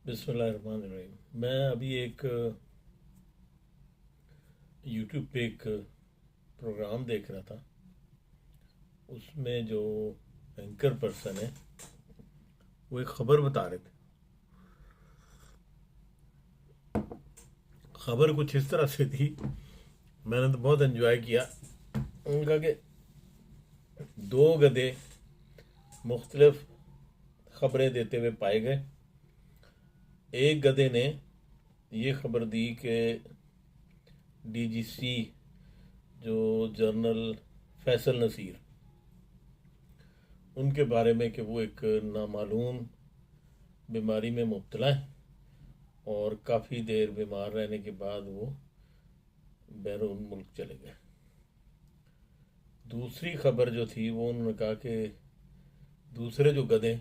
بسم اللہ الرحمن الرحیم۔ میں ابھی ایک یوٹیوب پہ ایک پروگرام دیکھ رہا تھا۔ اس میں جو اینکر پرسن ہے وہ ایک خبر بتا رہے تھے۔ خبر کچھ اس طرح سے تھی، میں نے تو بہت انجوائے کیا۔ ان کا کہ دو گدھے مختلف خبریں دیتے ہوئے پائے گئے۔ ایک گدھے نے یہ خبر دی کہ ڈی جی سی جو جنرل فیصل نصیر، ان کے بارے میں کہ وہ ایک نامعلوم بیماری میں مبتلا ہیں اور کافی دیر بیمار رہنے کے بعد وہ بیرون ملک چلے گئے۔ دوسری خبر جو تھی وہ انہوں نے کہا کہ دوسرے جو گدھے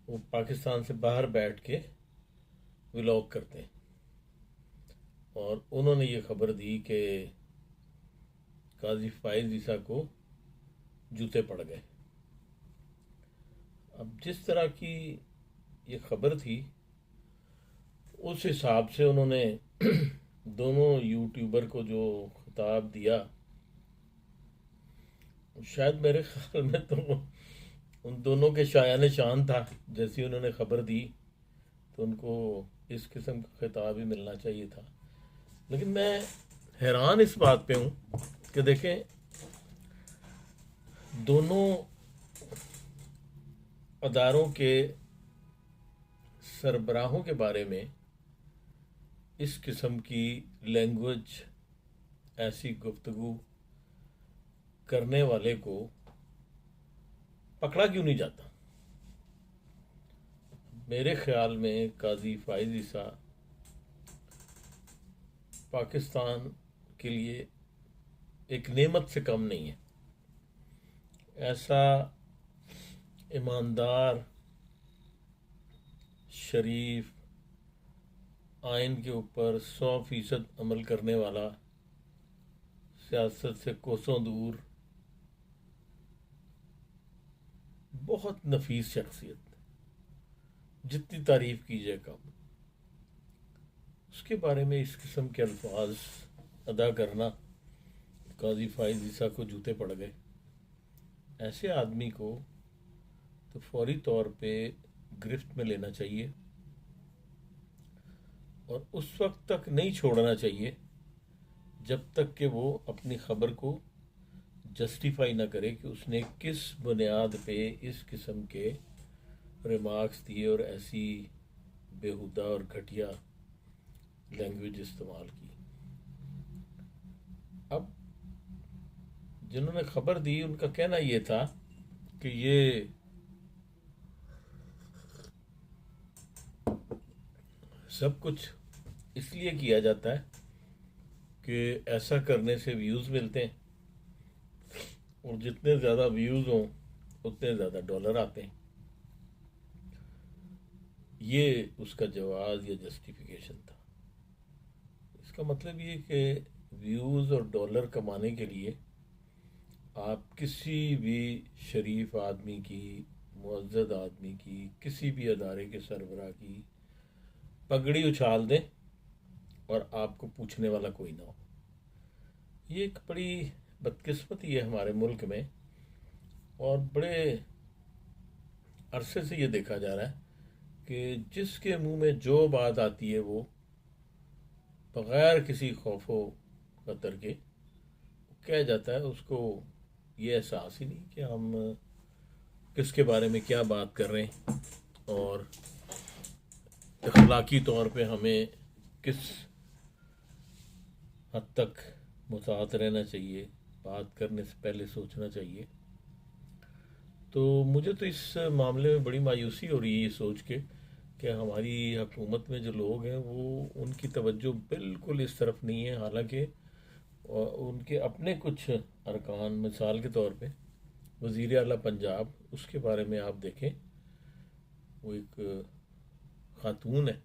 وہ پاکستان سے باہر بیٹھ کے ولاگ کرتے ہیں، اور انہوں نے یہ خبر دی کہ قاضی فائز عیسیٰ کو جوتے پڑ گئے۔ اب جس طرح کی یہ خبر تھی اس حساب سے انہوں نے دونوں یوٹیوبر کو جو خطاب دیا، شاید میرے خیال میں تو ان دونوں کے شایان شان تھا۔ جیسی انہوں نے خبر دی تو ان کو اس قسم کا خطاب ہی ملنا چاہیے تھا۔ لیکن میں حیران اس بات پہ ہوں کہ دیکھیں، دونوں اداروں کے سربراہوں کے بارے میں اس قسم کی لینگویج، ایسی گفتگو کرنے والے کو پکڑا کیوں نہیں جاتا؟ میرے خیال میں قاضی فائز عیسیٰ پاکستان کے لیے ایک نعمت سے کم نہیں ہے۔ ایسا ایماندار، شریف، آئین کے اوپر 100% عمل کرنے والا، سیاست سے کوسوں دور، بہت نفیس شخصیت، جتنی تعریف کی جائے کم۔ اس کے بارے میں اس قسم کے الفاظ ادا کرنا، قاضی فائز عیسیٰ کو جوتے پڑ گئے، ایسے آدمی کو تو فوری طور پہ گرفت میں لینا چاہیے اور اس وقت تک نہیں چھوڑنا چاہیے جب تک کہ وہ اپنی خبر کو جسٹیفائی نہ کرے کہ اس نے کس بنیاد پہ اس قسم کے ریمارکس دیے اور ایسی بیہودہ اور گھٹیا لینگویج استعمال کی۔ اب جنہوں نے خبر دی ان کا کہنا یہ تھا کہ یہ سب کچھ اس لیے کیا جاتا ہے کہ ایسا کرنے سے ویوز ملتے ہیں، اور جتنے زیادہ ویوز ہوں اتنے زیادہ ڈالر آتے ہیں۔ یہ اس کا جواز یا جسٹیفیکیشن تھا۔ اس کا مطلب یہ کہ ویوز اور ڈالر کمانے کے لیے آپ کسی بھی شریف آدمی کی، معزز آدمی کی، کسی بھی ادارے کے سربراہ کی پگڑی اچھال دیں اور آپ کو پوچھنے والا کوئی نہ ہو۔ یہ ایک بڑی بدقسمتی ہے ہمارے ملک میں، اور بڑے عرصے سے یہ دیکھا جا رہا ہے کہ جس کے منہ میں جو بات آتی ہے وہ بغیر کسی خوف و خطر کے کہہ جاتا ہے۔ اس کو یہ احساس ہی نہیں کہ ہم کس کے بارے میں کیا بات کر رہے ہیں، اور اخلاقی طور پہ ہمیں کس حد تک محتاط رہنا چاہیے، بات کرنے سے پہلے سوچنا چاہیے۔ تو مجھے تو اس معاملے میں بڑی مایوسی ہو رہی ہے یہ سوچ کے کہ ہماری حکومت میں جو لوگ ہیں وہ ان کی توجہ بالکل اس طرف نہیں ہے، حالانکہ ان کے اپنے کچھ ارکان، مثال کے طور پہ وزیر اعلیٰ پنجاب، اس کے بارے میں آپ دیکھیں، وہ ایک خاتون ہے،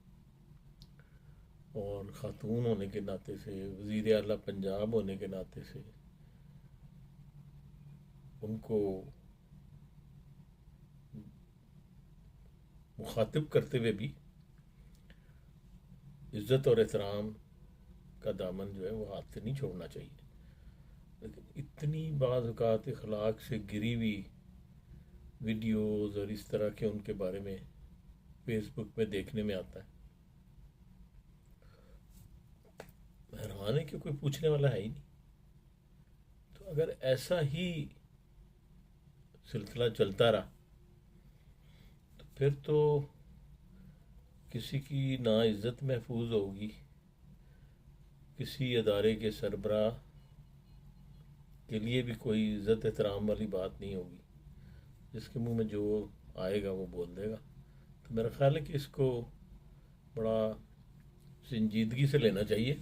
اور خاتون ہونے کے ناطے سے، وزیر اعلیٰ پنجاب ہونے کے ناطے سے ان کو مخاطب کرتے ہوئے بھی عزت اور احترام کا دامن جو ہے وہ ہاتھ سے نہیں چھوڑنا چاہیے. لیکن اتنی بعض اوقات اخلاق سے گری ہوئی ویڈیوز اور اس طرح کے ان کے بارے میں فیس بک میں دیکھنے میں آتا ہے. حیران ہے کہ کوئی پوچھنے والا ہے ہی نہیں. تو اگر ایسا ہی سلسلہ چلتا رہا تو پھر تو کسی کی نہ عزت محفوظ ہوگی، کسی ادارے کے سربراہ کے لیے بھی کوئی عزت احترام والی بات نہیں ہوگی. جس کے منہ میں جو آئے گا وہ بول دے گا. تو میرا خیال ہے کہ اس کو بڑا سنجیدگی سے لینا چاہیے،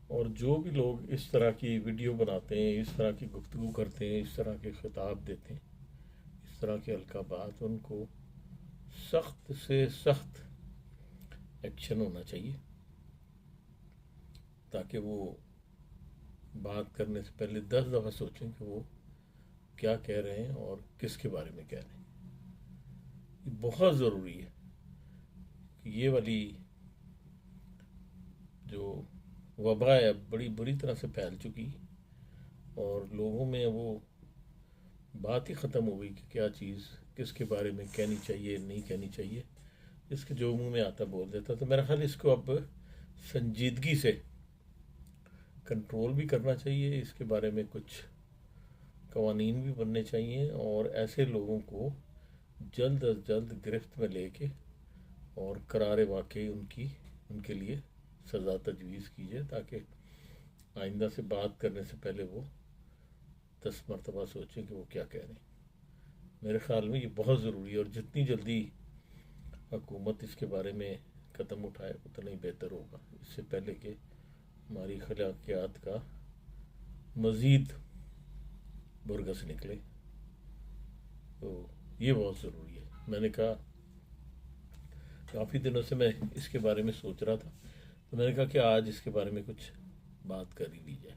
اور جو بھی لوگ اس طرح کی ویڈیو بناتے ہیں، اس طرح کی گفتگو کرتے ہیں، اس طرح کے خطاب دیتے ہیں، اس طرح کے القابات، ان کو سخت سے سخت ایکشن ہونا چاہیے، تاکہ وہ بات کرنے سے پہلے 10 دفعہ سوچیں کہ وہ کیا کہہ رہے ہیں اور کس کے بارے میں کہہ رہے ہیں. یہ بہت ضروری ہے کہ یہ والی جو وبا ہے بڑی بری طرح سے پھیل چکی، اور لوگوں میں وہ بات ہی ختم ہو گئی کہ کیا چیز کس کے بارے میں کہنی چاہیے نہیں کہنی چاہیے. اس کے جو منہ میں آتا بول دیتا. تو میرا خیال اس کو اب سنجیدگی سے کنٹرول بھی کرنا چاہیے. اس کے بارے میں کچھ قوانین بھی بننے چاہیے، اور ایسے لوگوں کو جلد از جلد گرفت میں لے کے اور قرار واقعی ان کے لیے سزا تجویز کیجیے، تاکہ آئندہ سے بات کرنے سے پہلے وہ 10 مرتبہ سوچیں کہ وہ کیا کہہ رہے ہیں. میرے خیال میں یہ بہت ضروری ہے، اور جتنی جلدی حکومت اس کے بارے میں قدم اٹھائے اتنا ہی بہتر ہوگا، اس سے پہلے کہ ہماری اخلاقیات کا مزید برگس نکلے. تو یہ بہت ضروری ہے. میں نے کہا کافی دنوں سے میں اس کے بارے میں سوچ رہا تھا، تو میں نے کہا کہ آج اس کے بارے میں کچھ بات کر ہی لی جائے.